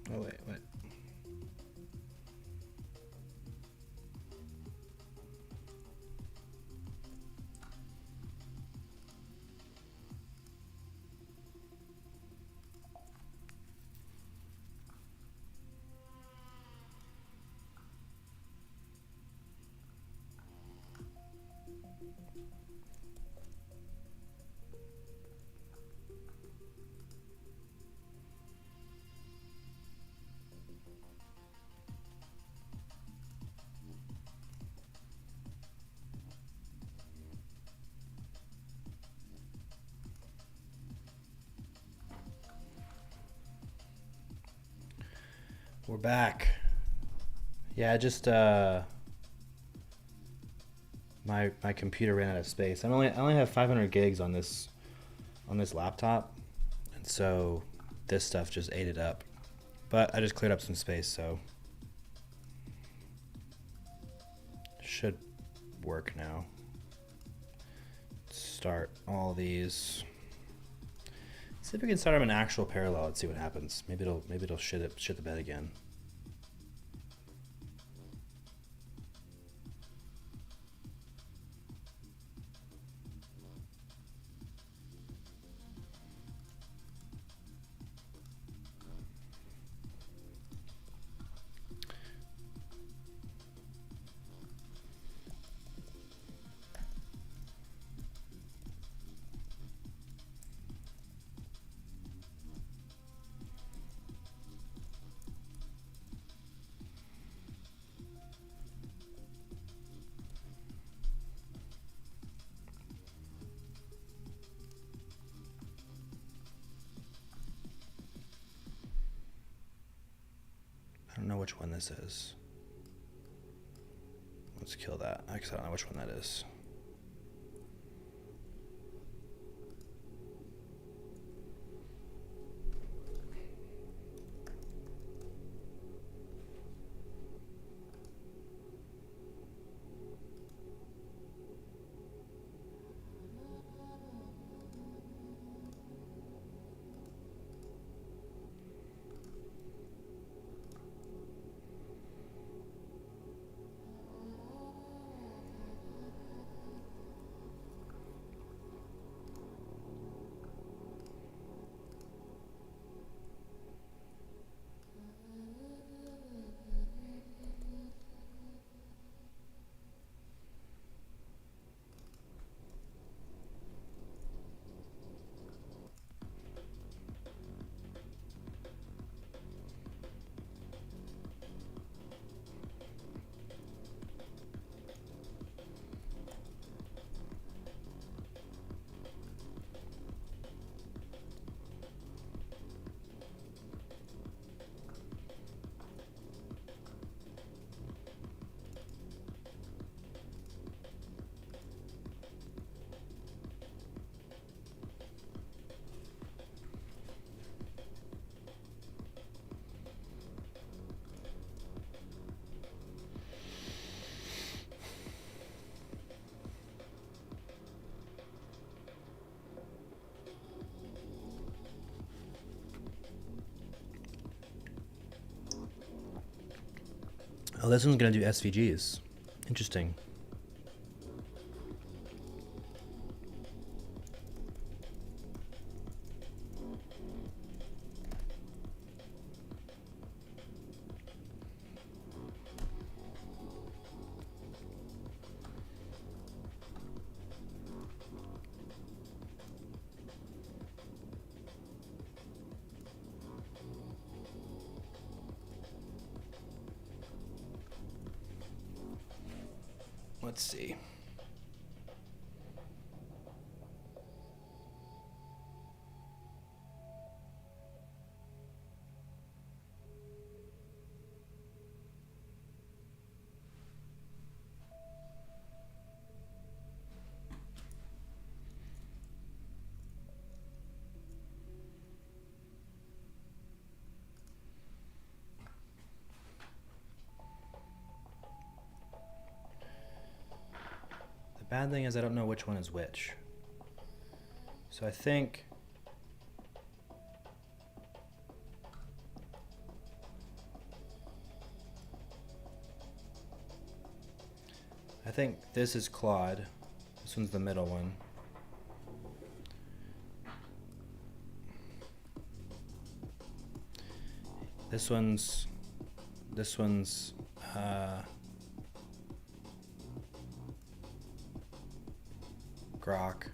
Oh wait, what? We're back. Yeah, just my computer ran out of space. I only have 500 gigs on this laptop, and so this stuff just ate it up. But I just cleared up some space, so should work now. Start all these. See if we can start them in actual parallel and see what happens. Maybe it'll shit the bed again. I don't know which one this is. Let's kill that. Actually, I don't know which one that is. Oh, this one's gonna do SVGs. Interesting. Let's see. Bad thing is I don't know which one is which. So I think this is Claude. This one's the middle one. This one's Grok.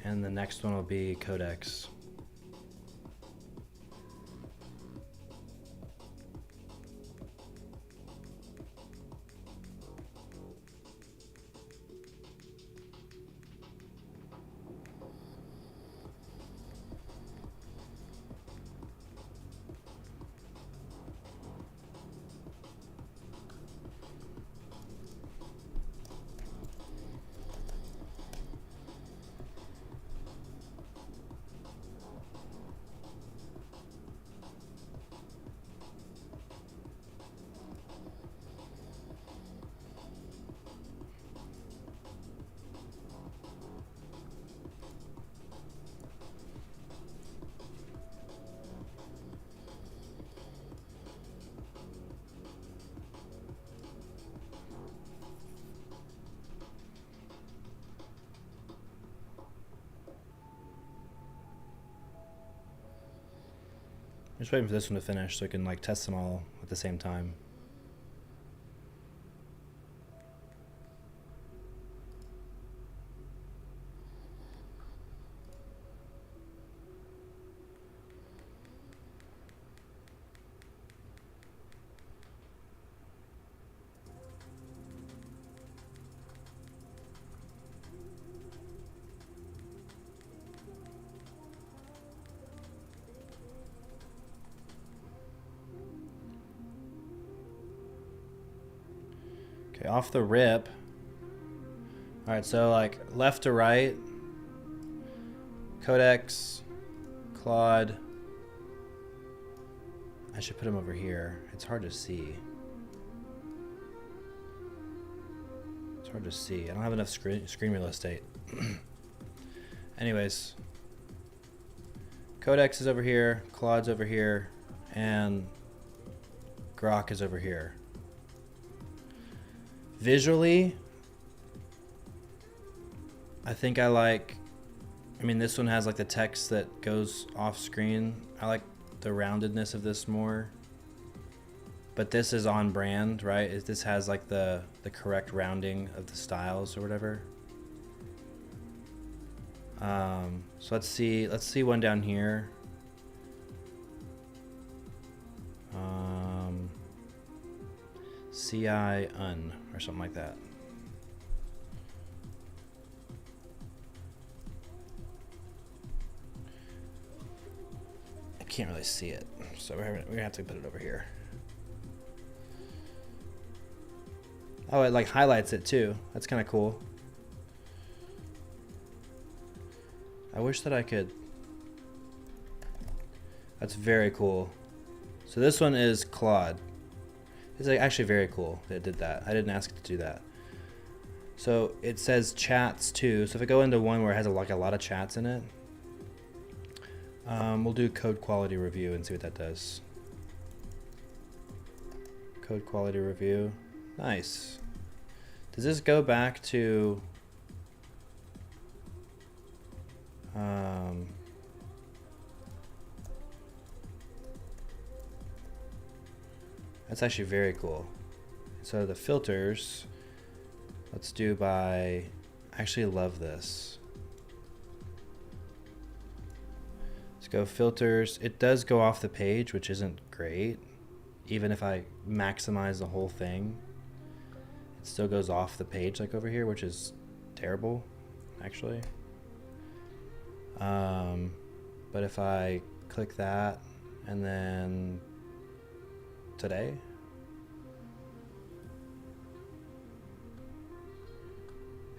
And the next one will be Codex. Just waiting for this one to finish so I can like test them all at the same time. Okay, off the rip. All right, so like left to right, Codex, Claude. I should put him over here. It's hard to see. It's hard to see. I don't have enough screen real estate. Anyways, Codex is over here, Claude's over here, and Grok is over here. Visually, I think I like, I mean, this one has like the text that goes off screen. I like the roundedness of this more. But this is on brand, right? This has like the correct rounding of the styles or whatever. So let's see one down here. CI un or something like that. I can't really see it, so we're gonna have to put it over here. Oh, it like highlights it too. That's kind of cool. I wish that I could. That's very cool. So this one is Claude. It's like actually very cool that it did that. I didn't ask it to do that. So it says chats too. So if I go into one where it has like a lot of chats in it, we'll do code quality review and see what that does. Code quality review. Nice. Does this go back to that's actually very cool. So the filters, let's do by, I actually love this. Let's go filters. It does go off the page, which isn't great. Even if I maximize the whole thing, it still goes off the page like over here, which is terrible, actually. But if I click that and then today,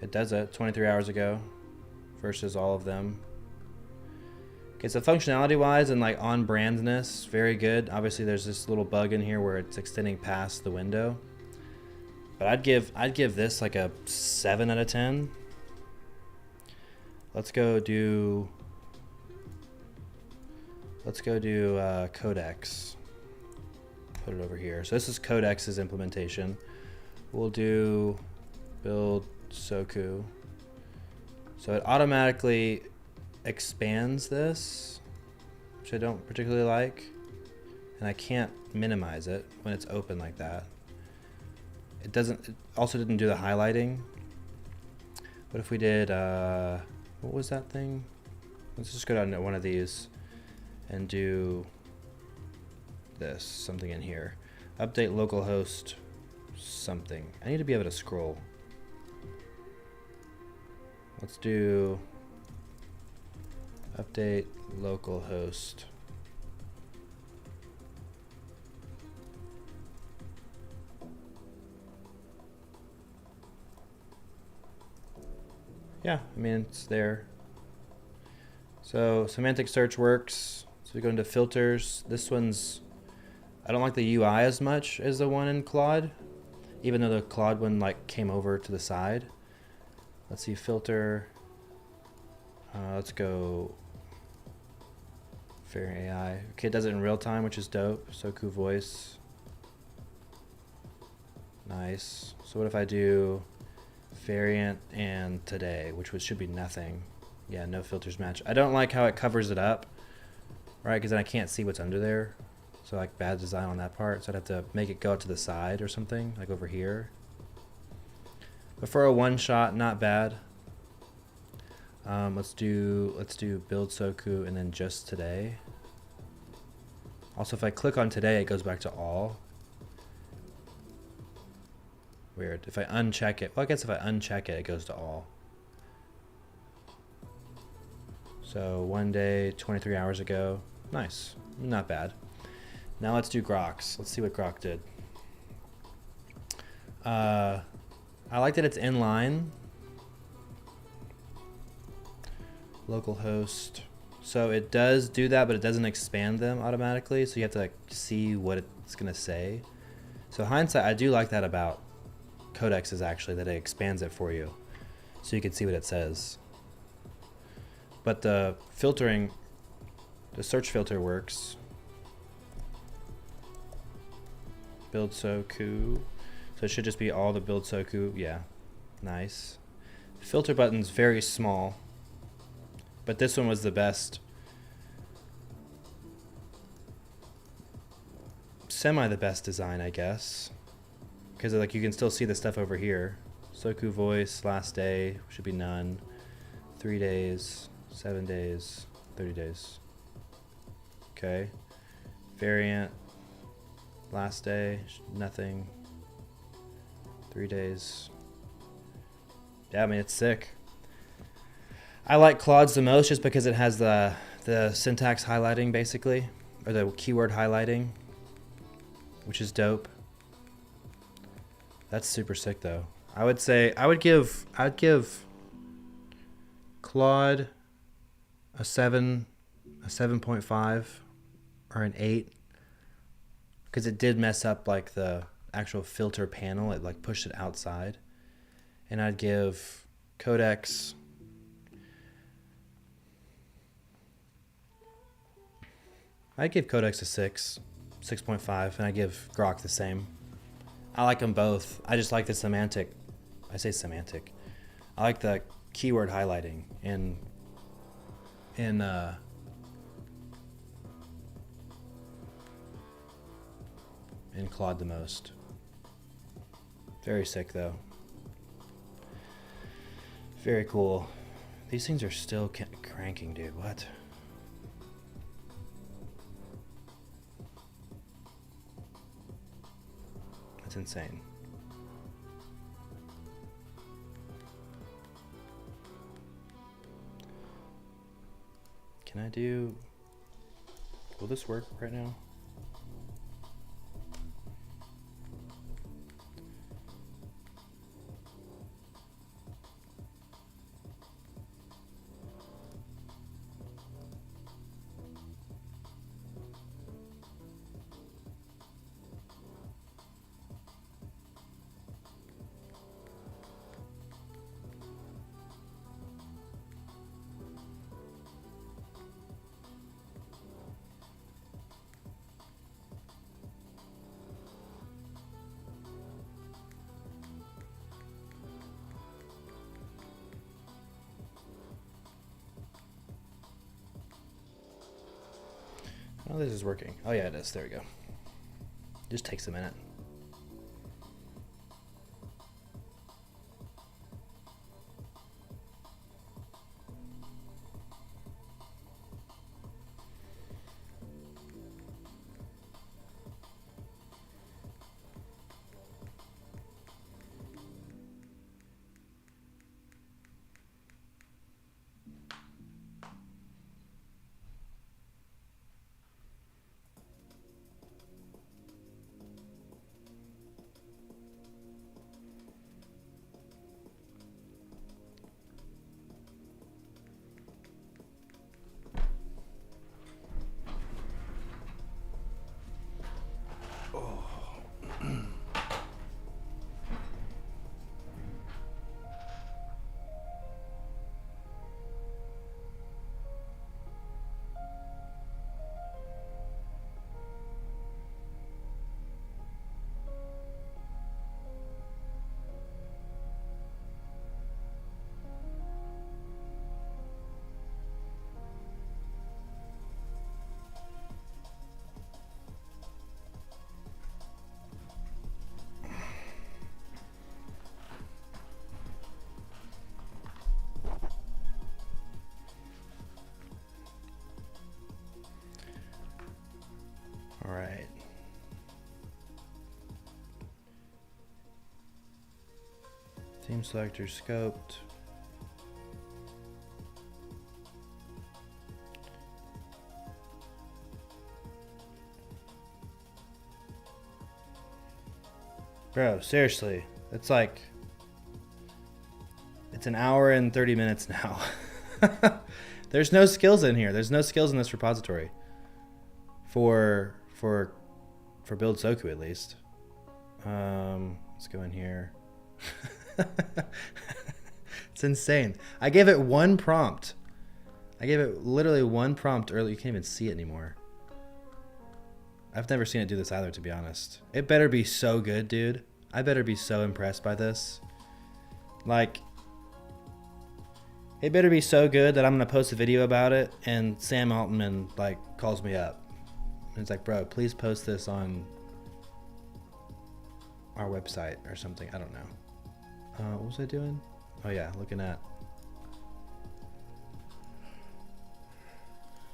it does it 23 hours ago versus all of them. Okay, so functionality wise and like on brandness, very good. Obviously there's this little bug in here where it's extending past the window, but I'd give this like a 7 out of 10. Let's go do Codex. Put it over here. So this is Codex's implementation. We'll do build Soku. So it automatically expands this, which I don't particularly like, and I can't minimize it when it's open like that. It also didn't do the highlighting. What if we did what was that thing? Let's just go down to one of these and do this, something in here. Update localhost something. I need to be able to scroll. Let's do update localhost. Yeah, I mean, it's there. So semantic search works. So we go into filters. This one's, I don't like the UI as much as the one in Claude, even though the Claude one like came over to the side. Let's see, filter. Let's go Fair AI. Okay, it does it in real time, which is dope. Soku voice. Nice. So what if I do variant and today, which should be nothing. Yeah, no filters match. I don't like how it covers it up, right? Because then I can't see what's under there. So like bad design on that part. So I'd have to make it go out to the side or something, like over here. But for a one shot, not bad. Let's do build Soku and then just today. Also, if I click on today, it goes back to all. Weird. If I uncheck it, well, I guess if I uncheck it, it goes to all. So 1 day, 23 hours ago. Nice. Not bad. Now let's do Groks. Let's see what Grok did. I like that it's inline. Localhost. So it does do that, but it doesn't expand them automatically. So you have to like see what it's gonna say. So hindsight, I do like that about Codex is actually that it expands it for you, so you can see what it says. But the filtering, the search filter works. Build Soku. So it should just be all the build Soku. Yeah, nice. Filter button's very small, but this one was the best. Semi the best design, I guess, because like you can still see the stuff over here. Soku voice, last day should be none. 3 days, 7 days, 30 days. Okay. Variant, last day, nothing. 3 days. Yeah, I mean, it's sick. I like Claude's the most just because it has the syntax highlighting basically, or the keyword highlighting, which is dope. That's super sick though. I would say I'd give Claude a 7, a 7.5, or an 8, because it did mess up like the actual filter panel. It like pushed it outside. And I'd give Codex a 6, 6.5, and I give Grok the same. I like them both. I just like the semantic. I say semantic. I like the keyword highlighting in Claude the most. Very sick though. Very cool. These things are still cranking, dude. What? That's insane. Can I do... Will this work right now? Oh, this is working. Oh yeah, it is. There we go. Just takes a minute. All right. Theme selector scoped. Bro, seriously, it's like, it's an hour and 30 minutes now. There's no skills in here. There's no skills in this repository for build Soku at least. Let's go in here. It's insane. I gave it one prompt. I gave it literally one prompt earlier. You can't even see it anymore. I've never seen it do this either, to be honest. It better be so good, dude. I better be so impressed by this. Like, it better be so good that I'm gonna post a video about it and Sam Altman like calls me up. And it's like, bro, please post this on our website or something. I don't know. What was I doing? Oh yeah, looking at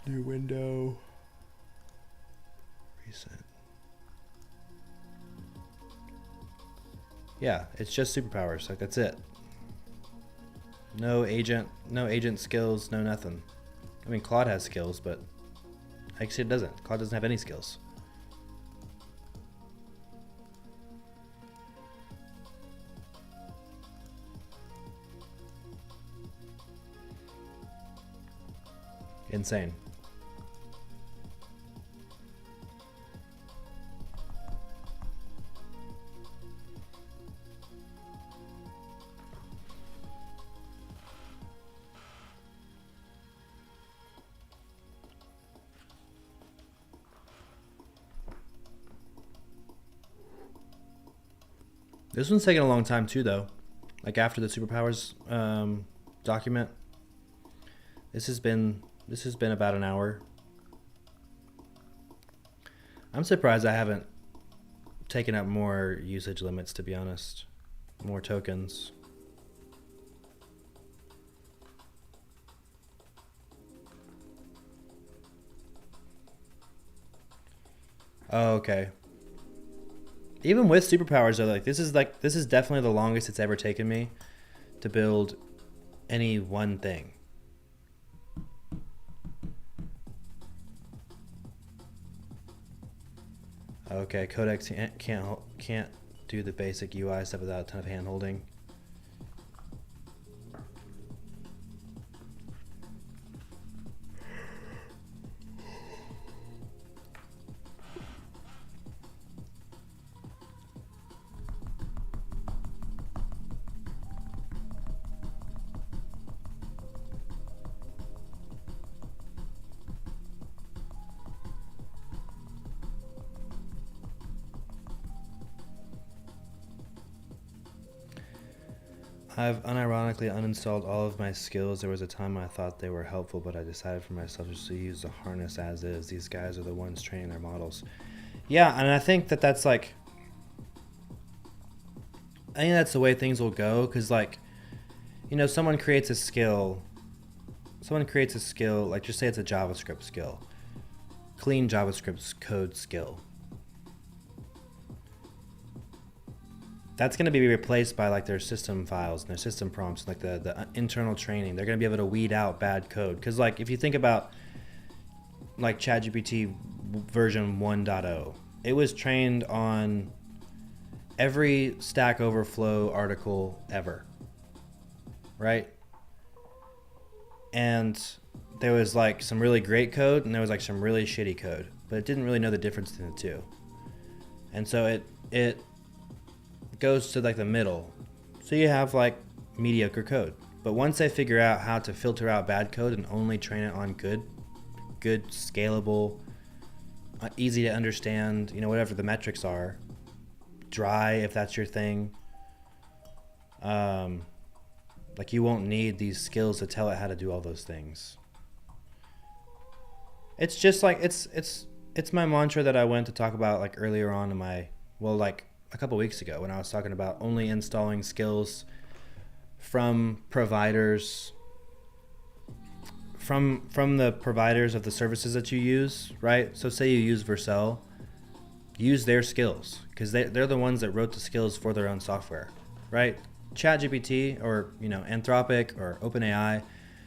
new window. Recent. Yeah, it's just superpowers. Like, that's it. No agent skills, no nothing. I mean, Claude has skills, but actually it doesn't. Claude doesn't have any skills. Insane. This one's taking a long time too, though. Like, after the superpowers document, this has been about an hour. I'm surprised I haven't taken up more usage limits, to be honest. More tokens. Oh, okay. Even with superpowers though, like this is definitely the longest it's ever taken me to build any one thing. Okay, Codex can't do the basic UI stuff without a ton of hand holding. I've unironically uninstalled all of my skills. There was a time I thought they were helpful, but I decided for myself just to use the harness as is. These guys are the ones training their models. Yeah, and I think that's like, I think that's the way things will go, because like, you know, someone creates a skill, like just say it's a JavaScript skill, clean JavaScript code skill. That's going to be replaced by like their system files and their system prompts, like the internal training. They're going to be able to weed out bad code. Because like if you think about like ChatGPT version 1.0, it was trained on every Stack Overflow article ever, right? And there was like some really great code and there was like some really shitty code, but it didn't really know the difference between the two. And so it goes to like the middle. So you have like mediocre code. But once they figure out how to filter out bad code and only train it on good scalable, easy to understand, you know, whatever the metrics are, dry if that's your thing, like you won't need these skills to tell it how to do all those things. It's just like it's my mantra that I went to talk about like earlier on in my, well, like a couple weeks ago when I was talking about only installing skills from providers, from the providers of the services that you use, right? So say you use Vercel use their skills, because they're the ones that wrote the skills for their own software, right? ChatGPT or Anthropic or OpenAI,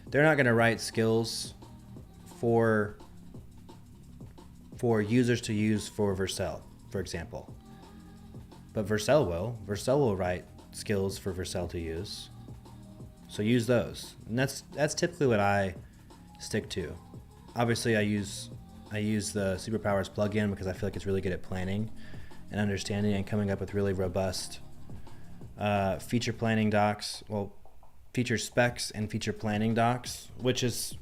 they're not going to write skills for users to use for Vercel, for example. But Vercel will. Vercel will write skills for Vercel to use. So use those. And that's typically what I stick to. Obviously, I use the Superpowers plugin because I feel like it's really good at planning and understanding and coming up with really robust feature planning docs. Well, feature specs and feature planning docs, which is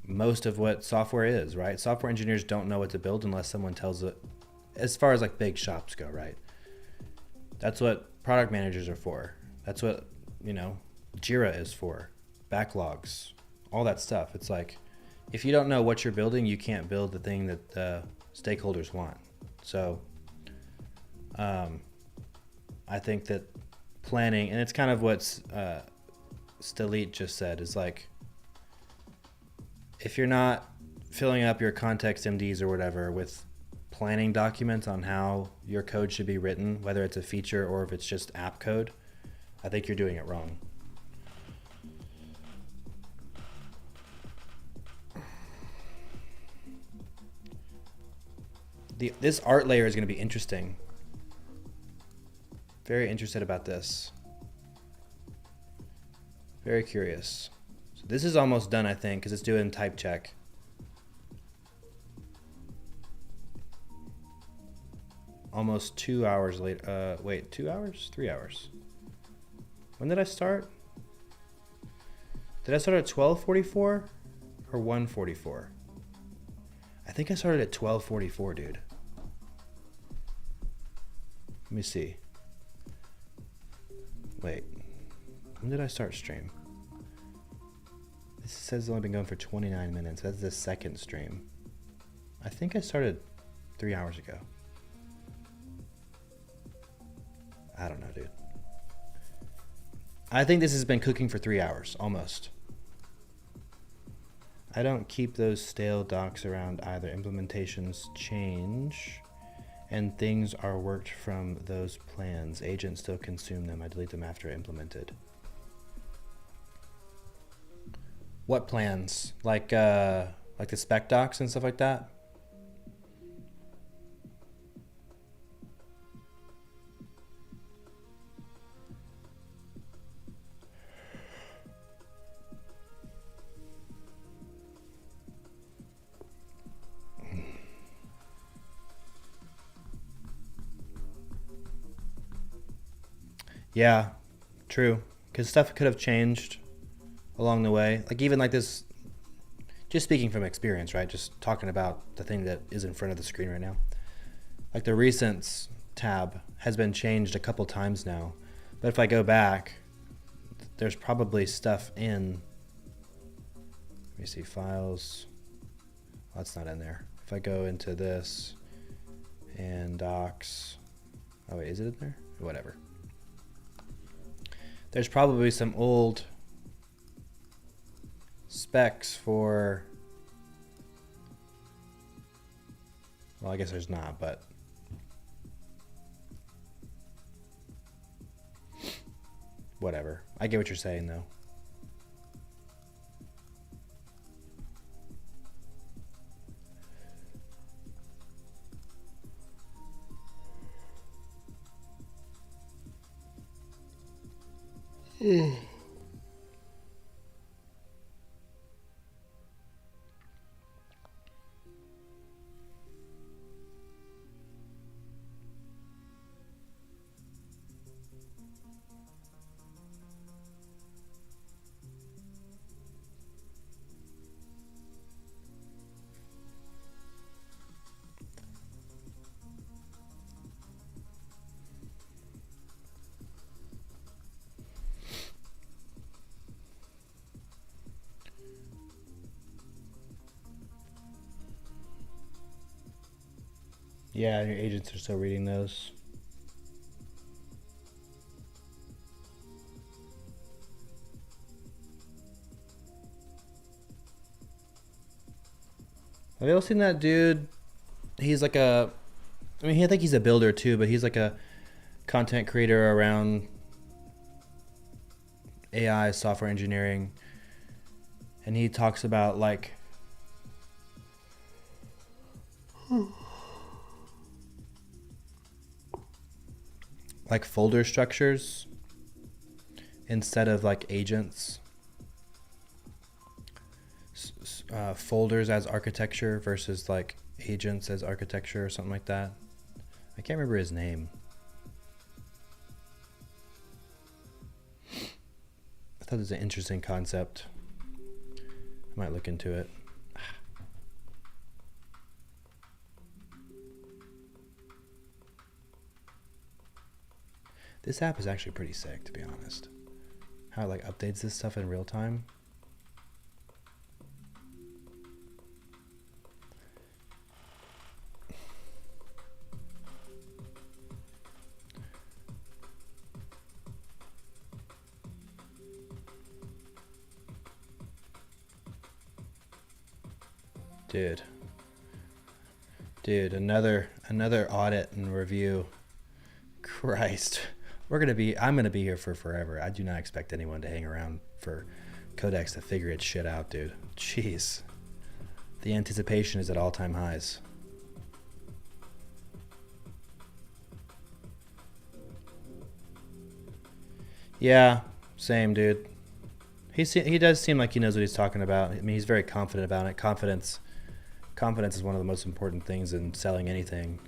most of what software is, right? Software engineers don't know what to build unless someone tells it, as far as like big shops go, right? That's what product managers are for. That's what, Jira is for, backlogs, all that stuff. It's like, if you don't know what you're building, you can't build the thing that the stakeholders want. So I think that planning, and it's kind of what Stalit just said, is like, if you're not filling up your context MDs or whatever with planning documents on how your code should be written, whether it's a feature or if it's just app code, I think you're doing it wrong. This art layer is going to be interesting. Very interested about this. Very curious. So this is almost done, I think, because it's doing type check. Almost 2 hours later. Wait, 2 hours? 3 hours. When did I start? Did I start at 12:44 or 1:44? I think I started at 12:44, dude. Let me see. Wait. When did I start stream? This says it's only been going for 29 minutes. That's the second stream. I think I started 3 hours ago. I don't know, dude. I think this has been cooking for 3 hours, almost. I don't keep those stale docs around either. Implementations change and things are worked from those plans. Agents still consume them. I delete them after implemented. What plans? Like the spec docs and stuff like that? Yeah, true. Because stuff could have changed along the way. Like even like this, just speaking from experience, right? Just talking about the thing that is in front of the screen right now. Like the recents tab has been changed a couple times now. But if I go back, there's probably stuff in, let me see, files. Well, that's not in there. If I go into this and docs, oh wait, is it in there? Whatever. There's probably some old specs for, well, I guess there's not, but whatever. I get what you're saying, though. Yeah, your agents are still reading those. Have you ever seen that dude? He's like a I mean, I think he's a builder too, but he's like a content creator around AI, software engineering. And he talks about like folder structures instead of like agents. Folders as architecture versus like agents as architecture or something like that. I can't remember his name. I thought it was an interesting concept. I might look into it. This app is actually pretty sick, to be honest. How it like updates this stuff in real time. Dude, another audit and review. Christ. I'm gonna be here for forever. I do not expect anyone to hang around for Codex to figure its shit out, dude. Jeez. The anticipation is at all-time highs. Yeah, same, dude. He does seem like he knows what he's talking about. I mean, he's very confident about it. Confidence is one of the most important things in selling anything.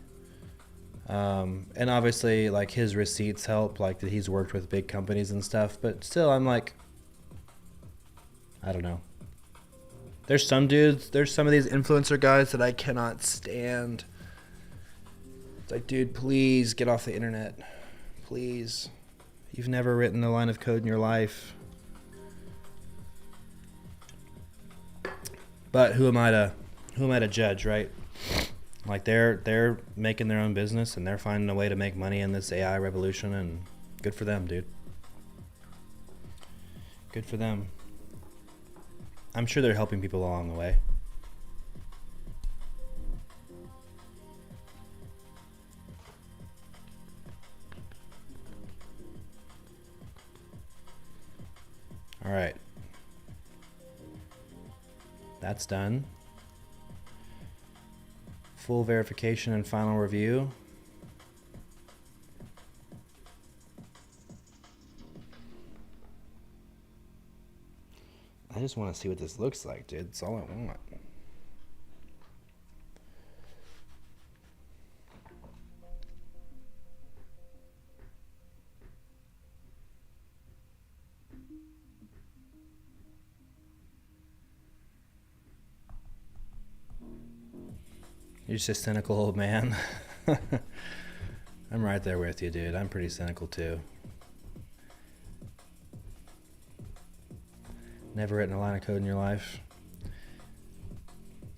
And obviously, like, his receipts help, like that he's worked with big companies and stuff. But still, I'm like, I don't know. There's some of these influencer guys that I cannot stand. It's like, dude, please get off the internet. Please. You've never written a line of code in your life. But who am I to judge, right? Like, they're making their own business and they're finding a way to make money in this AI revolution, and good for them, dude. Good for them. I'm sure they're helping people along the way. All right. That's done. Full verification and final review. I just want to see what this looks like, dude. That's all I want. You're just a cynical old man. I'm right there with you, dude. I'm pretty cynical too. Never written a line of code in your life.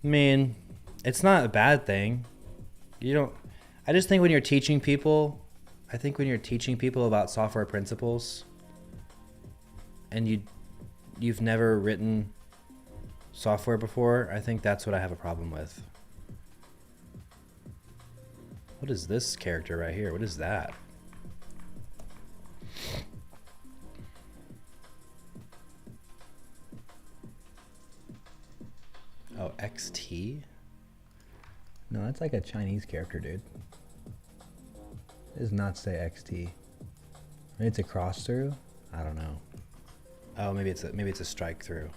I mean, it's not a bad thing. I just think when you're teaching people, about software principles and you've never written software before, I think that's what I have a problem with. What is this character right here? What is that? Oh, XT? No, that's like a Chinese character, dude. It does not say XT. Maybe it's a cross through? I don't know. Oh, maybe it's a strike through.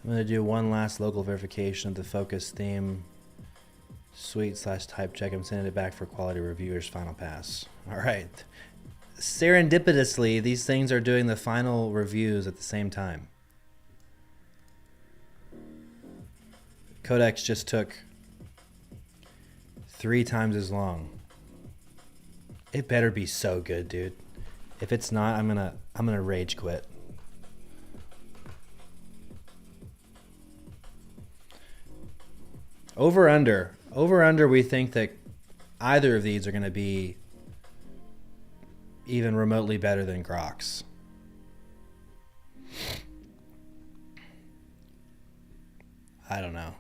I'm going to do one last local verification of the focus theme suite/type check. I'm sending it back for quality reviewers final pass. All right. Serendipitously, these things are doing the final reviews at the same time. Codex just took 3 times as long. It better be so good, dude. If it's not, I'm gonna rage quit. Over under, we think that either of these are going to be even remotely better than Grok's. I don't know.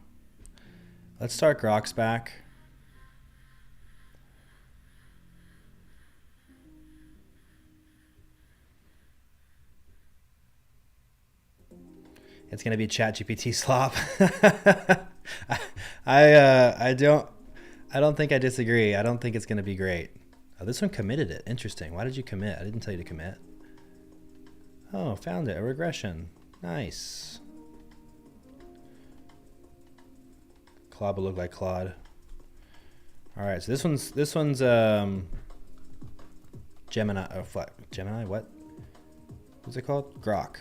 Let's start Grok's back. It's gonna be ChatGPT slop. I don't think I disagree. I don't think it's gonna be great. Oh, this one committed it. Interesting. Why did you commit? I didn't tell you to commit. Oh, found it. A regression. Nice. Claude will look like Claude. All right, so this one's Gemini. Oh, fuck. Gemini. What? What's it called? Grok.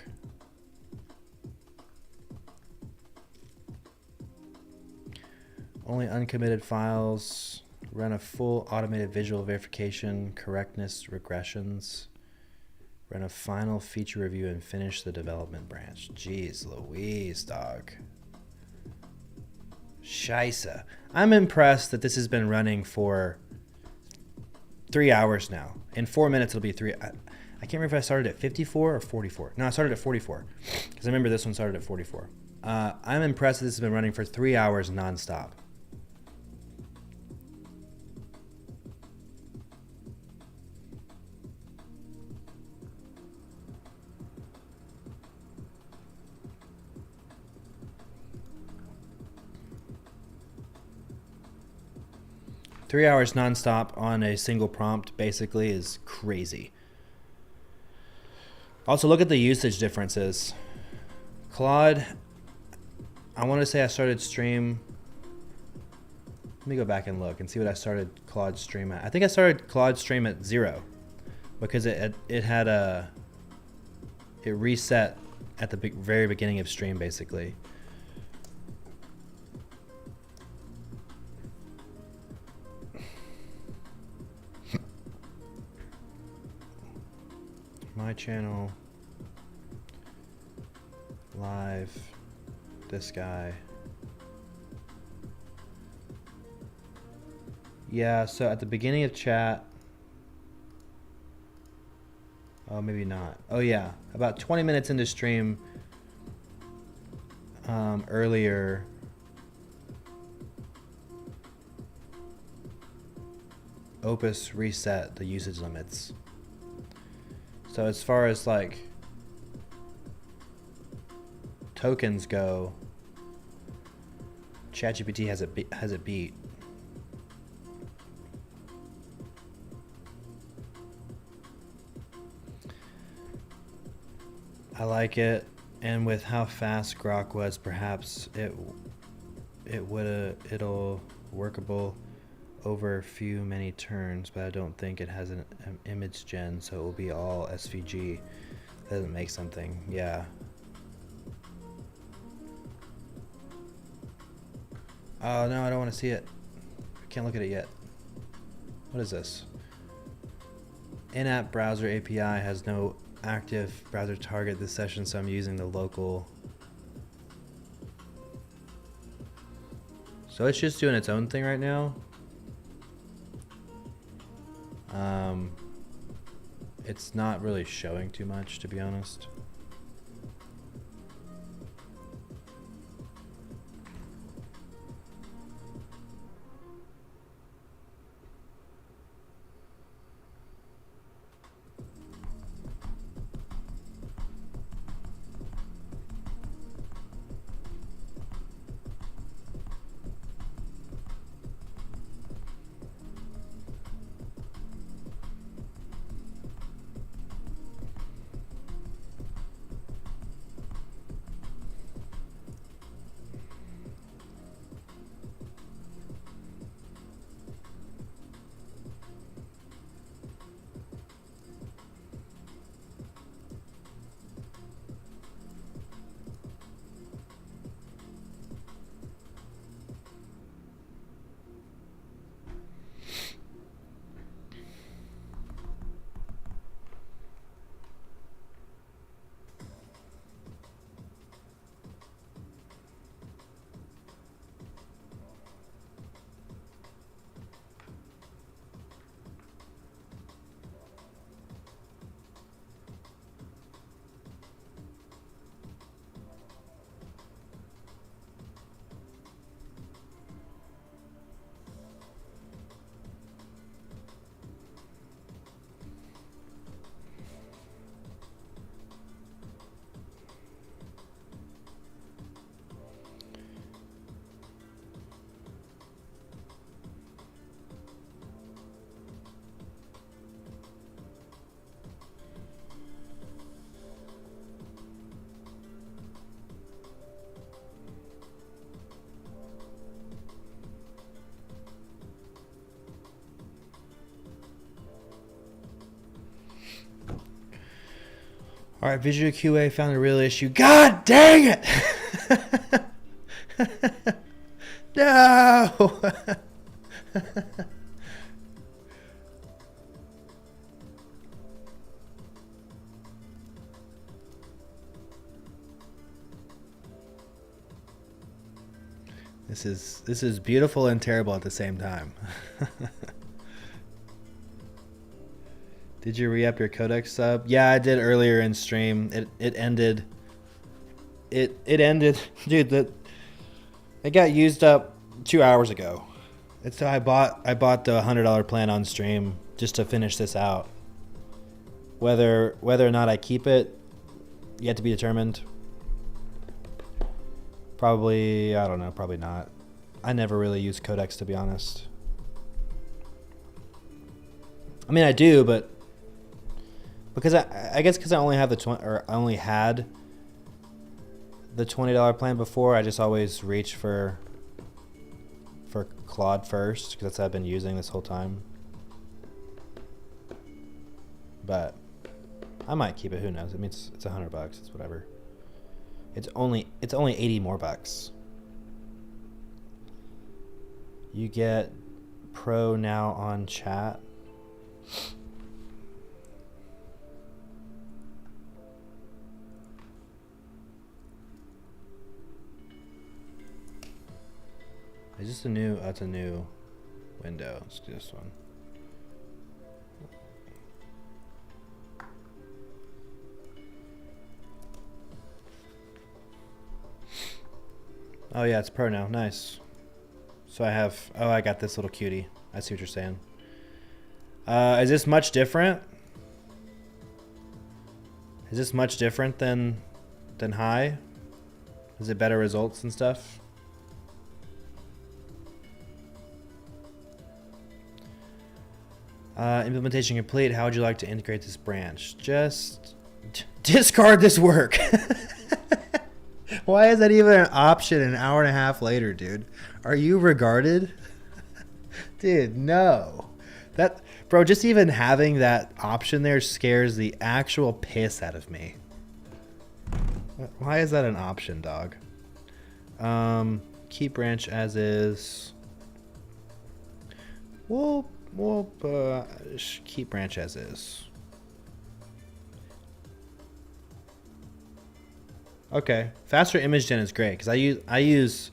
Only uncommitted files. Run a full automated visual verification, correctness, regressions. Run a final feature review and finish the development branch. Jeez Louise, dog. Scheisse. I'm impressed that this has been running for 3 hours now. In 4 minutes, it'll be three. I can't remember if I started at 54 or 44. No, I started at 44 because I remember this one started at 44. I'm impressed that this has been running for 3 hours nonstop. Three hours nonstop on a single prompt basically is crazy. Also, look at the usage differences. Claude, I want to say I started stream. Let me go back and look and see what I started Claude stream at. I think I started Claude stream at 0 because it reset at the very beginning of stream basically. My channel, live, this guy. Yeah, so at the beginning of chat, oh, maybe not. Oh yeah, about 20 minutes into stream, earlier, Opus reset the usage limits. So as far as like tokens go, ChatGPT has it beat. I like it, and with how fast Grok was, perhaps it'll workable over many turns, but I don't think it has an image gen, so it will be all SVG. Doesn't make something. Yeah. Oh no, I don't want to see it. I can't look at it yet. What is this? In-app browser API has no active browser target this session, so I'm using the local. So it's just doing its own thing right now. It's not really showing too much, to be honest. All right, Visual QA found a real issue. God dang it! No! This is beautiful and terrible at the same time. Did you re-up your Codex sub? Yeah, I did earlier in stream. It ended. It ended, dude. It got used up 2 hours ago. And so I bought the $100 plan on stream just to finish this out. Whether or not I keep it, yet to be determined. Probably, I don't know, probably not. I never really use Codex, to be honest. I mean, I do, but because I guess because I only have I only had the $20 plan before, I just always reach for Claude first, because that's what I've been using this whole time. But I might keep it. Who knows? I mean, it's $100. It's whatever. It's only 80 more bucks. You get Pro now on chat. Is this a new? That's a new window. Let's do this one. Oh yeah, it's Pro now. Nice. So I have. Oh, I got this little cutie. I see what you're saying. Is this much different? Is this much different than high? Is it better results and stuff? Implementation complete. How would you like to integrate this branch? Just discard this work. Why is that even an option an hour and a half later, dude? Are you regarded? Dude, no. Bro, just even having that option there scares the actual piss out of me. Why is that an option, dog? Keep branch as is. We'll keep branch as is. Okay, faster image gen is great because I use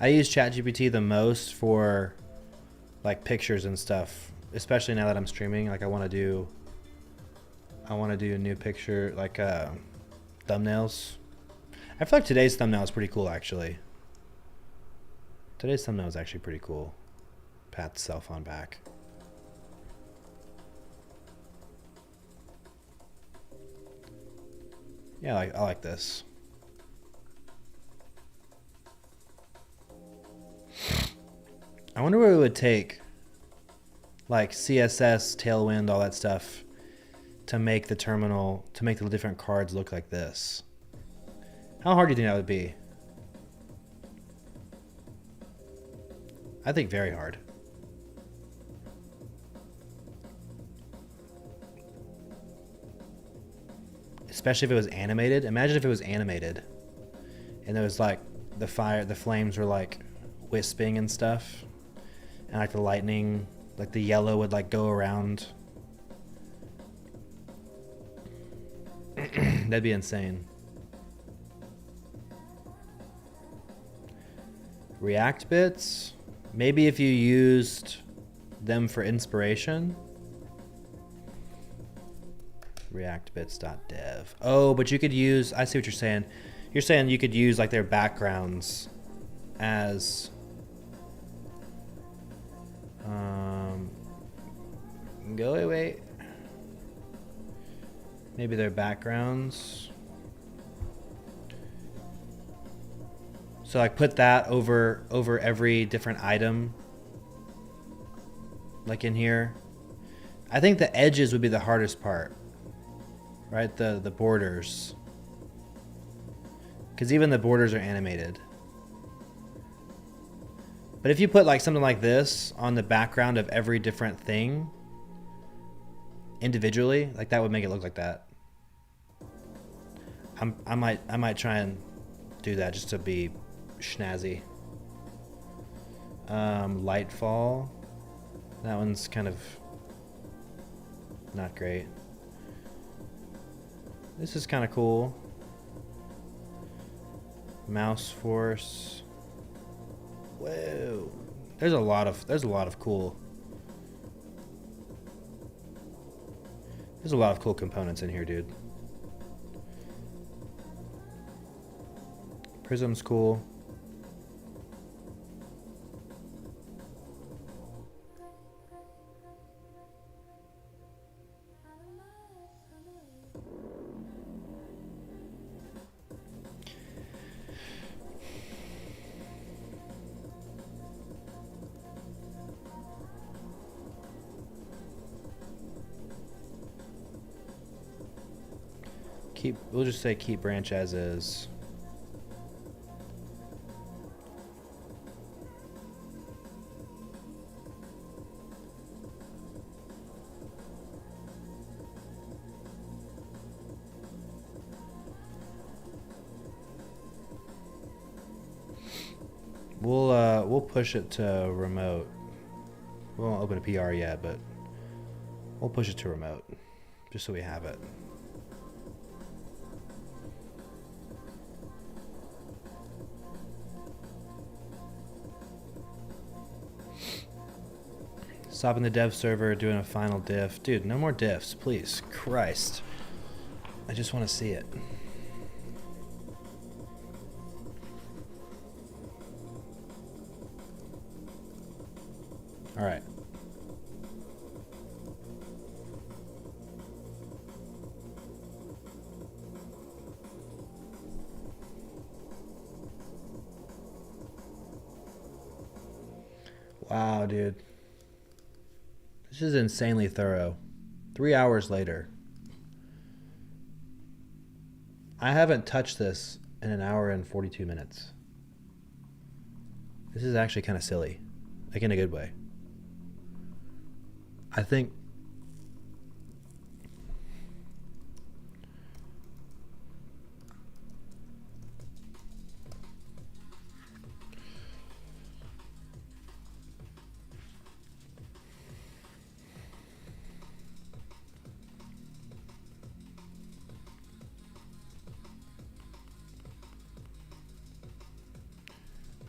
ChatGPT the most for like pictures and stuff, especially now that I'm streaming. Like I want to do a new picture, like thumbnails. I feel like today's thumbnail is pretty cool actually. Today's thumbnail is actually pretty cool. Pat's cell phone back. Yeah, I like this. I wonder what it would take, like CSS, Tailwind, all that stuff, to make the terminal, to make the different cards look like this. How hard do you think that would be? I think very hard. Especially if it was animated. Imagine if it was animated and there was like the flames were like wisping and stuff, and like the lightning, like the yellow would like go around. That'd be insane. React bits, maybe if you used them for inspiration. Reactbits.dev. Oh, but you could use, I see what you're saying. You're saying you could use like their backgrounds as go away. Maybe their backgrounds. So like put that over every different item, like in here. I think the edges would be the hardest part, right? The borders, because even the borders are animated. But if you put like something like this on the background of every different thing individually, like that would make it look like that. I might try and do that just to be snazzy. Lightfall. That one's kind of not great. This is kind of cool. Mouse Force. Whoa. There's a lot of cool. There's a lot of cool components in here, dude. Prism's cool. We'll just say keep branch as is. We'll push it to remote. We won't open a PR yet, but we'll push it to remote just so we have it. Stopping the dev server, doing a final diff. Dude, no more diffs, please. Christ. I just want to see it. All right. Wow, dude. This is insanely thorough. 3 hours later. I haven't touched this in an hour and 42 minutes. This is actually kind of silly. Like in a good way. I think...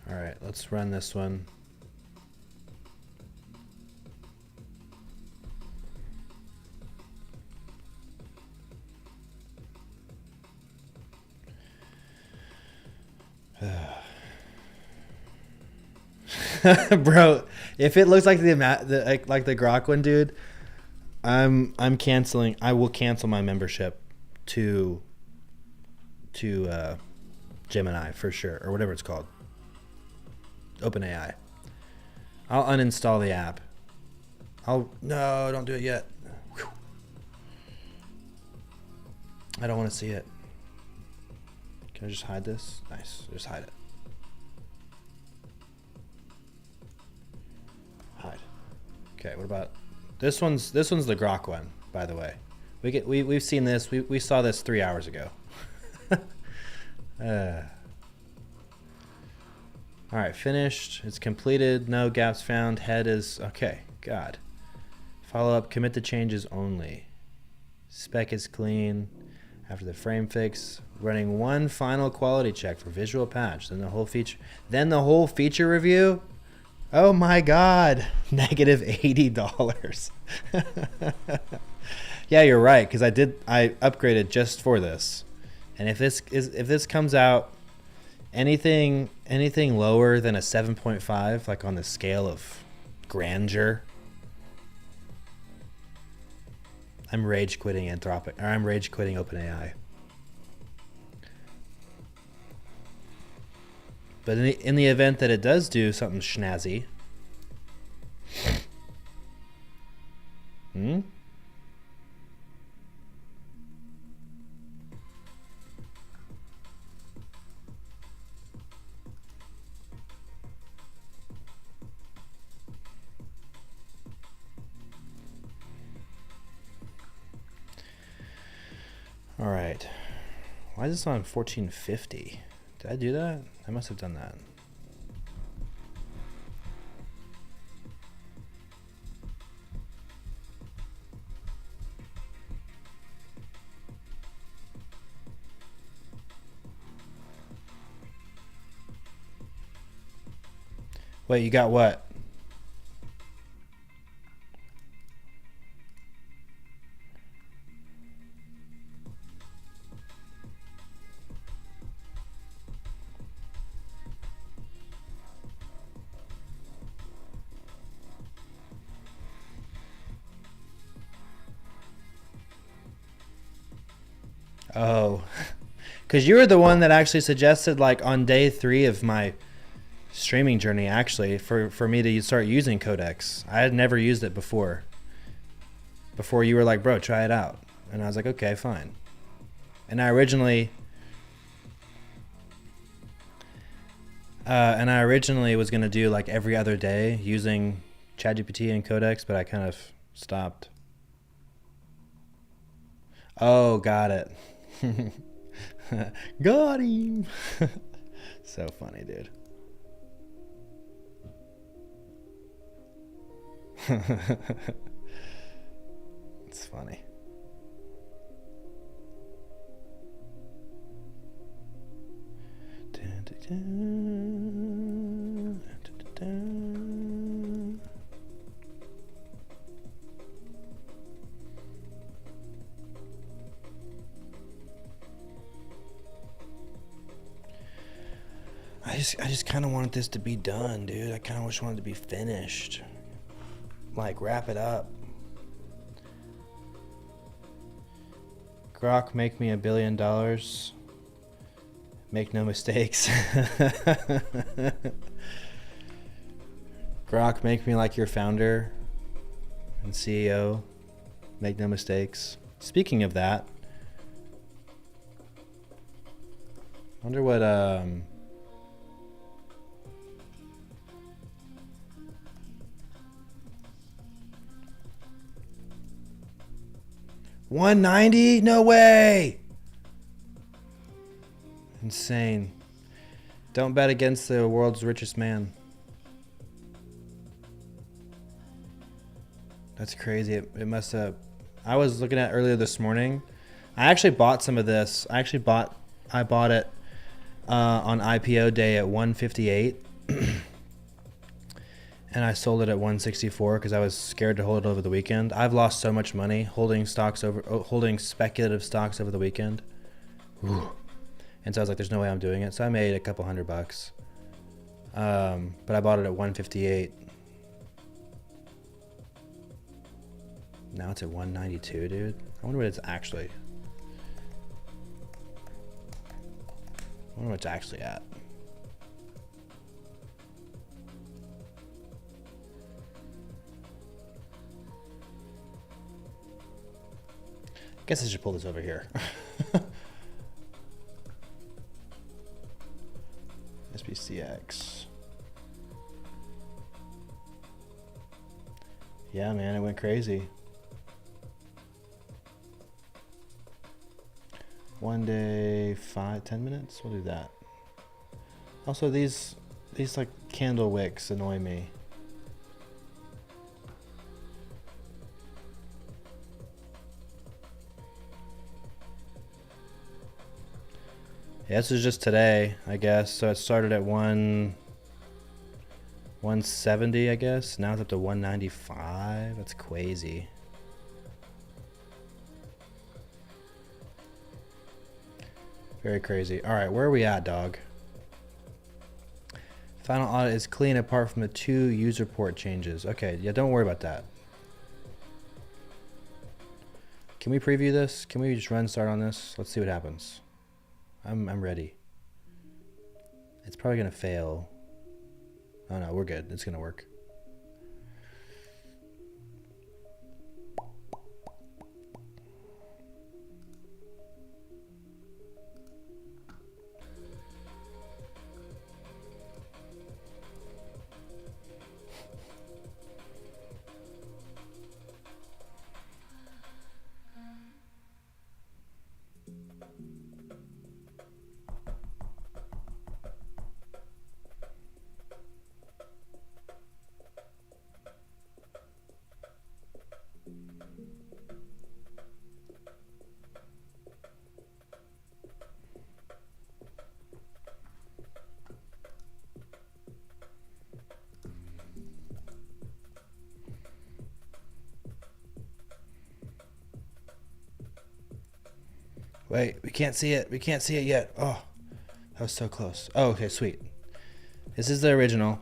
All right, let's run this one. Bro, if it looks like the Grok one, dude, I'm canceling. I will cancel my membership to Gemini for sure, or whatever it's called. OpenAI. I'll uninstall the app. No, don't do it yet. Whew. I don't want to see it. Can I just hide this? Nice, just hide it. Hide. Okay, what about this one's the Grok one, by the way. We've seen this. We saw this 3 hours ago. All right, finished. It's completed. No gaps found. Head is okay. God. Follow up. Commit the changes only. Spec is clean. After the frame fix, running one final quality check for visual patch. Then the whole feature review. Oh my God. Negative $80. Yeah, you're right. Because I upgraded just for this, and if this comes out. Anything lower than a 7.5, like on the scale of grandeur, I'm rage quitting Anthropic, or I'm rage quitting OpenAI. But in the event that it does do something snazzy, all right, Why is this on 1450? Did I do that? I must have done that. Wait, you got what? Oh, because you were the one that actually suggested, like, on day 3 of my streaming journey, actually, for me to start using Codex. I had never used it before. Before you were like, bro, try it out. And I was like, okay, fine. And I originally was going to do like every other day using ChatGPT and Codex, but I kind of stopped. Oh, got it. Got him. So funny, dude. It's funny. I just kind of wanted this to be done, dude. I kind of wish wanted to be finished. Like, wrap it up. Grok, make me $1 billion. Make no mistakes. Grok, make me like your founder and CEO. Make no mistakes. Speaking of that, I wonder what $190? No way! Insane. Don't bet against the world's richest man. That's crazy. It must have. I was looking at earlier this morning. I actually bought some of this. I bought it on IPO day at 158. And I sold it at 164 because I was scared to hold it over the weekend. I've lost so much money holding speculative stocks over the weekend. Ooh. And so I was like, there's no way I'm doing it. So I made a couple $100. But I bought it at 158. Now it's at 192, dude. I wonder what it's actually. I wonder what it's actually at. I guess I should pull this over here. SBCX. Yeah, man, it went crazy. One day, 10 minutes. We'll do that. Also, these like candle wicks annoy me. Yeah, this is just today, I guess. So it started at 170, I guess. Now it's up to 195. That's crazy. Very crazy. All right, where are we at, dog? Final audit is clean apart from the 2 user port changes. Okay, yeah, don't worry about that. Can we preview this? Can we just run start on this? Let's see what happens. I'm ready. It's probably gonna fail. Oh no, we're good. It's gonna work. Wait, we can't see it. We can't see it yet. Oh, that was so close. Oh, okay, sweet. This is the original.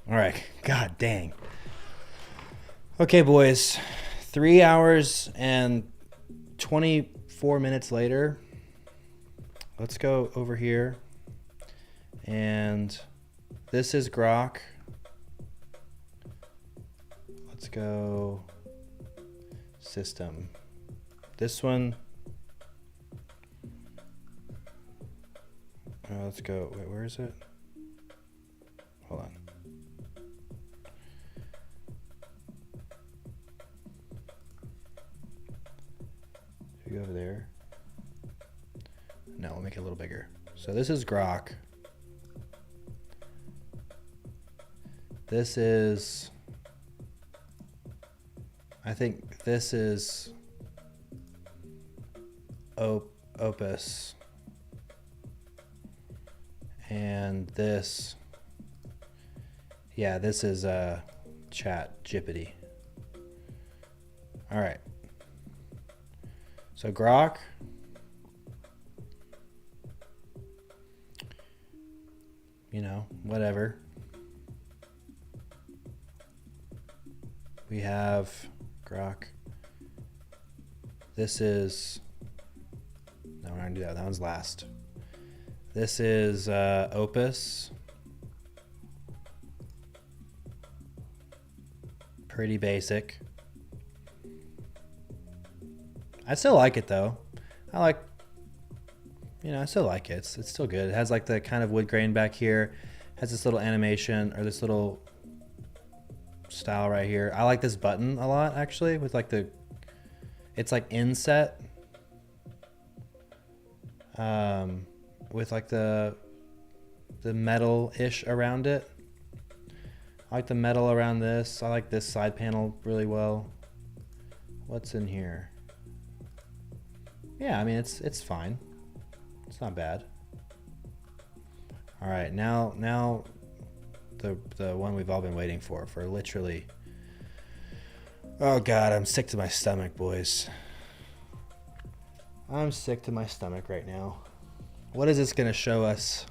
All right. God dang. Okay, boys. 3 hours and 24 minutes later. Let's go over here. And this is Grok. Let's go system. This one. Let's go. Wait, where is it? Hold on. Should we go over there? No, we'll make it a little bigger. So this is Grok. This is, I think this is Opus. And this, yeah, this is Chat Jippity. All right. So Grok. You know, whatever. We have Grok. This is, no, we're not gonna do that. That one's last. This is Opus. Pretty basic. I still like it though. I like, you know, I still like it. It's still good. It has like the kind of wood grain back here. Has this little animation or this little style right here. I like this button a lot actually with like the, it's like inset. With like the metal-ish around it. I like the metal around this. I like this side panel really well. What's in here? Yeah, I mean it's fine. It's not bad. All right, now the one we've all been waiting for literally. Oh God, I'm sick to my stomach, boys. I'm sick to my stomach right now. What is this gonna show us?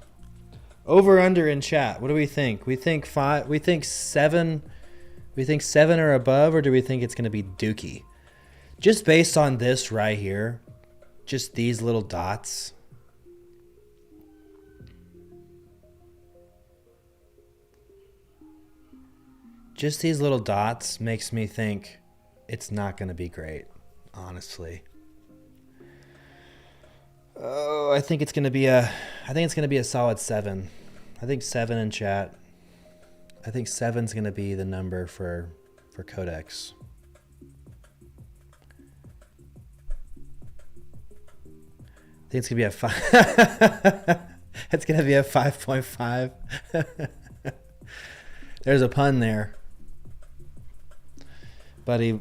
Over under in chat. What do we think? We think 5. We think 7. We think 7 or above, or do we think it's gonna be dookie? Just based on this right here, just these little dots. Just these little dots makes me think it's not gonna be great, honestly. Oh, I think it's gonna be a solid 7. I think 7 in chat. I think 7's gonna be the number for Codex. I think it's gonna be a 5. It's gonna be a 5.5. There's a pun there. Buddy,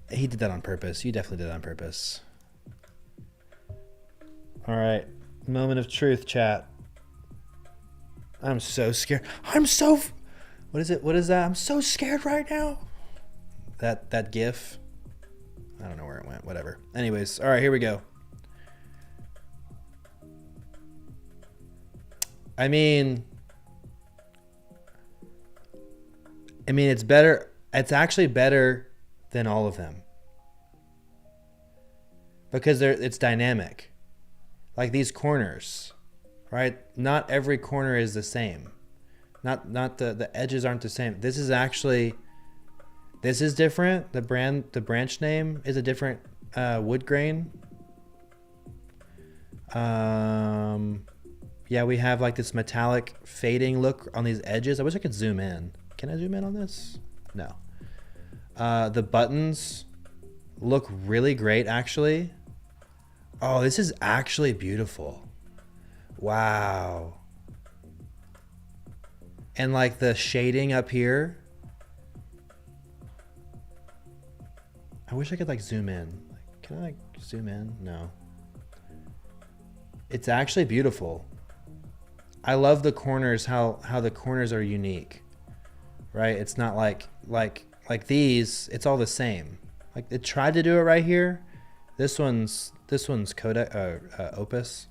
he did that on purpose. You definitely did that on purpose. All right, moment of truth, chat. I'm so scared. What is it? What is that? I'm so scared right now. That GIF. I don't know where it went. Whatever. Anyways, all right, here we go. I mean, it's better. It's actually better than all of them because it's dynamic. Like these corners, right? Not every corner is the same. Not the edges aren't the same. This is different. The branch name is a different wood grain. Yeah, we have like this metallic fading look on these edges. I wish I could zoom in. Can I zoom in on this? No. The buttons look really great actually. Oh, this is actually beautiful. Wow. And like the shading up here. I wish I could like zoom in. Can I like zoom in? No. It's actually beautiful. I love the corners, how the corners are unique. Right? It's not like these, it's all the same. Like it tried to do it right here. This one's Codex, Opus.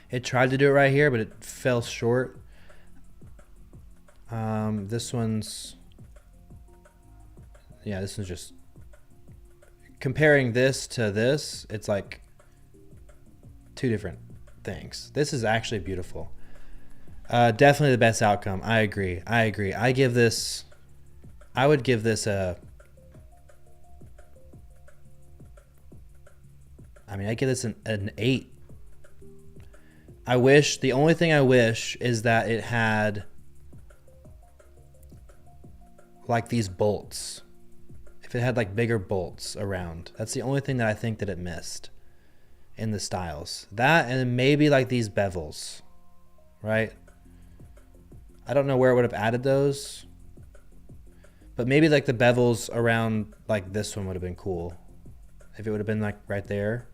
It tried to do it right here, but it fell short. This one's, yeah, this one's just, comparing this to this, it's like two different things. This is actually beautiful. Definitely the best outcome. I agree. I would give this I'd give this an 8. The only thing I wish is that it had like these bolts. If it had like bigger bolts around. That's the only thing that I think that it missed in the styles. That, and maybe like these bevels, right? I don't know where it would have added those, but maybe like the bevels around like this one would have been cool. If it would have been like right there.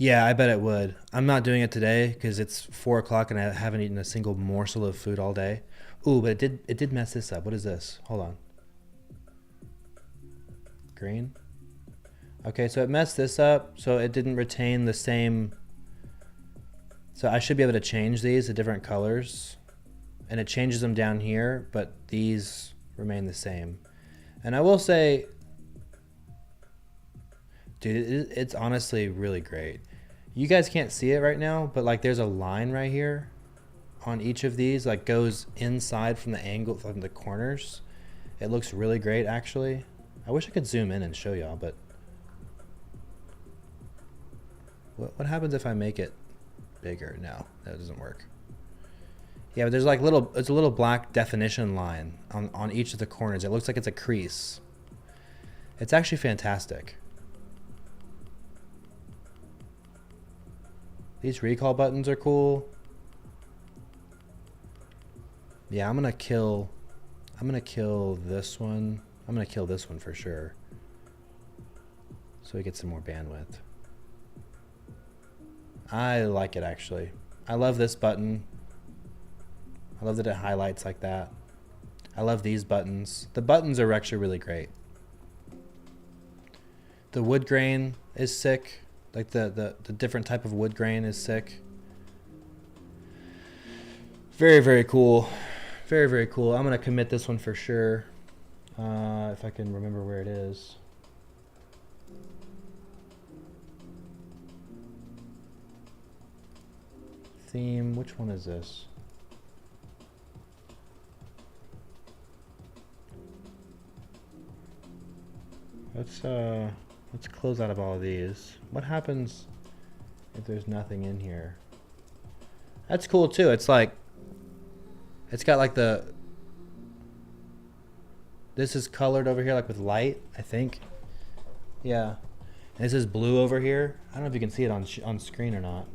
Yeah, I bet it would. I'm not doing it today because it's 4 o'clock and I haven't eaten a single morsel of food all day. Ooh, but it did mess this up. What is this? Hold on. Green. Okay, so it messed this up. So it didn't retain the same. So I should be able to change these to different colors. And it changes them down here, but these remain the same. And I will say, dude, it's honestly really great. You guys can't see it right now, but like there's a line right here on each of these, like goes inside from the angle from the corners. It looks really great, actually. I wish I could zoom in and show y'all, but what happens if I make it bigger? No, that doesn't work. Yeah, but there's like it's a little black definition line on each of the corners. It looks like it's a crease. It's actually fantastic. These recall buttons are cool. Yeah, I'm gonna kill this one. I'm gonna kill this one for sure. So we get some more bandwidth. I like it actually. I love this button. I love that it highlights like that. I love these buttons. The buttons are actually really great. The wood grain is sick. Like the different type of wood grain is sick. Very, very cool. Very, very cool. I'm going to commit this one for sure. If I can remember where it is. Theme, which one is this? Let's close out of all of these. What happens if there's nothing in here? That's cool too. It's like, it's got like this is colored over here like with light, I think. Yeah. And this is blue over here. I don't know if you can see it on screen or not.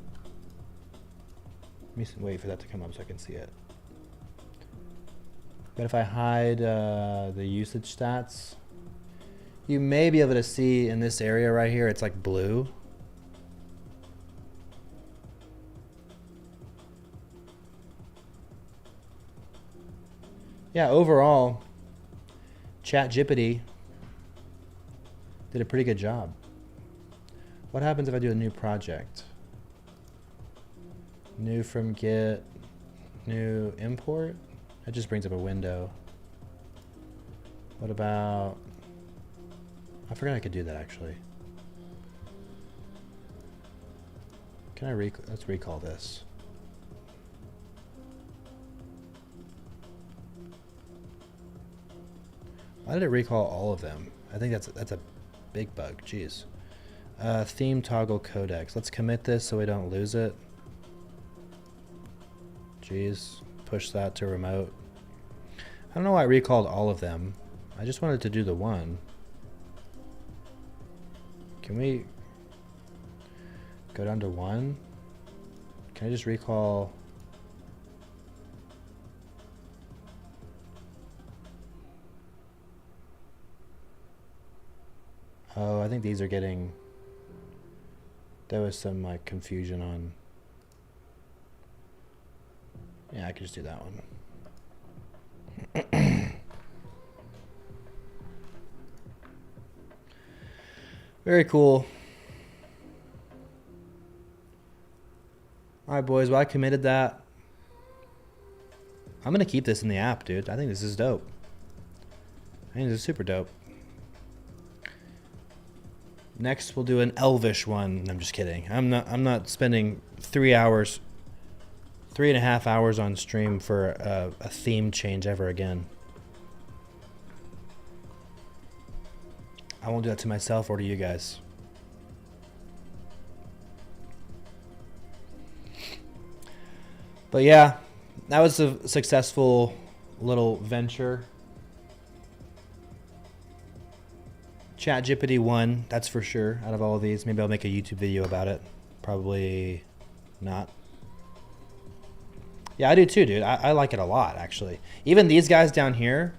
Let me wait for that to come up so I can see it. But if I hide the usage stats, you may be able to see in this area right here, it's like blue. Yeah, overall, ChatGPT did a pretty good job. What happens if I do a new project? New from Git, new import? That just brings up a window. What about, I forgot I could do that actually. Can I let's recall this. Why did it recall all of them? I think that's a big bug. Jeez. Theme toggle codex. Let's commit this so we don't lose it. Jeez. Push that to remote. I don't know why it recalled all of them. I just wanted to do the one. Can we go down to one? Can I just recall? Oh, I think these are getting, there was some like confusion on. Yeah, I could just do that one. Very cool. All right, boys. Well, I committed that. I'm going to keep this in the app, dude. I think this is dope. I think this is super dope. Next, we'll do an Elvish one. I'm just kidding. I'm not spending 3.5 hours on stream for a theme change ever again. I won't do that to myself or to you guys. But yeah, that was a successful little venture. ChatGPT won, that's for sure, out of all of these. Maybe I'll make a YouTube video about it. Probably not. Yeah, I do too, dude. I like it a lot, actually. Even these guys down here,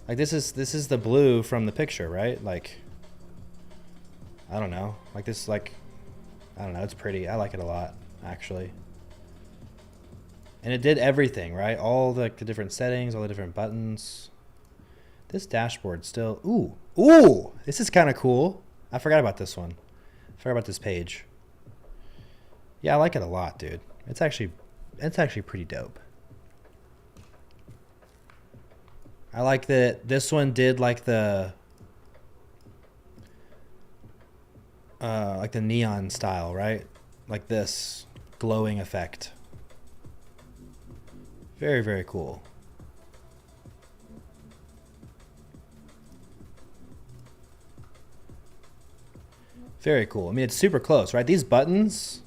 like this is the blue from the picture, right? Like, I don't know. Like this, like, I don't know. It's pretty. I like it a lot, actually. And it did everything, right? All the different settings, all the different buttons. This dashboard still, ooh, this is kind of cool. I forgot about this one. I forgot about this page. Yeah, I like it a lot, dude. It's actually pretty dope. I like that this one did like the neon style, right? Like this glowing effect. Very, very cool. Very cool. I mean, it's super close, right? These buttons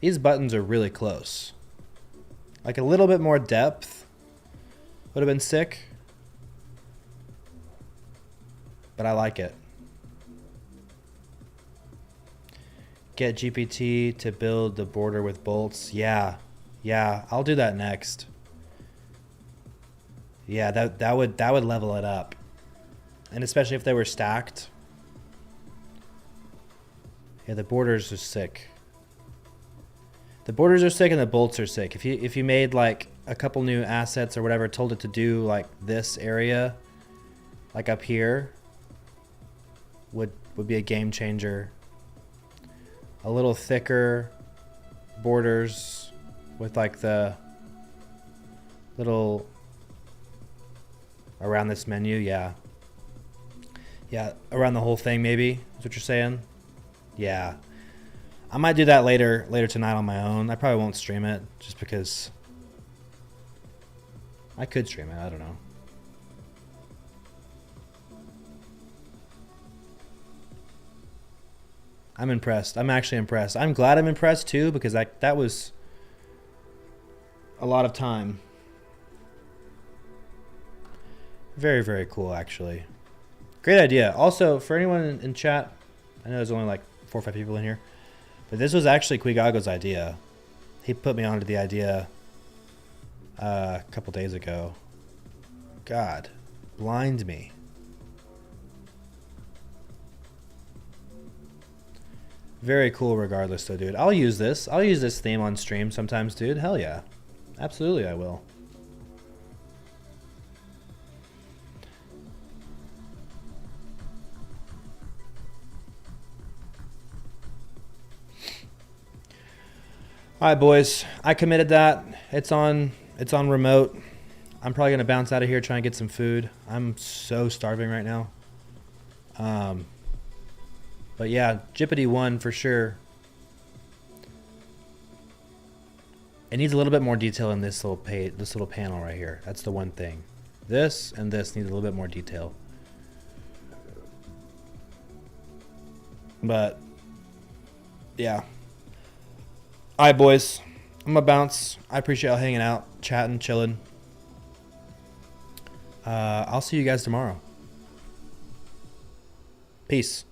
are really close. Like a little bit more depth would have been sick. But I like it. Get GPT to build the border with bolts. Yeah, I'll do that next. Yeah, that would level it up. And especially if they were stacked. Yeah, the borders are sick. The borders are sick and the bolts are sick. If you made like a couple new assets or whatever, told it to do like this area, like up here, would be a game changer. A little thicker borders with like the little around this menu, yeah, around the whole thing maybe is what you're saying. Yeah, I might do that later tonight on my own. I probably won't stream it just because I could stream it. I don't know. I'm impressed. I'm actually impressed. I'm glad I'm impressed too because that was a lot of time. Very, very cool, actually. Great idea. Also, for anyone in chat, I know there's only like 4 or 5 people in here, but this was actually Quigago's idea. He put me onto the idea a couple days ago. God, blind me. Very cool regardless though, dude. I'll use this. I'll use this theme on stream sometimes, dude. Hell yeah. Absolutely I will. All right, boys. I committed that. It's on remote. I'm probably gonna bounce out of here, try and get some food. I'm so starving right now. But yeah, Jippity won for sure. It needs a little bit more detail in this little panel right here. That's the one thing. This and this need a little bit more detail. But yeah. All right, boys. I'm gonna bounce. I appreciate y'all hanging out, chatting, chilling. I'll see you guys tomorrow. Peace.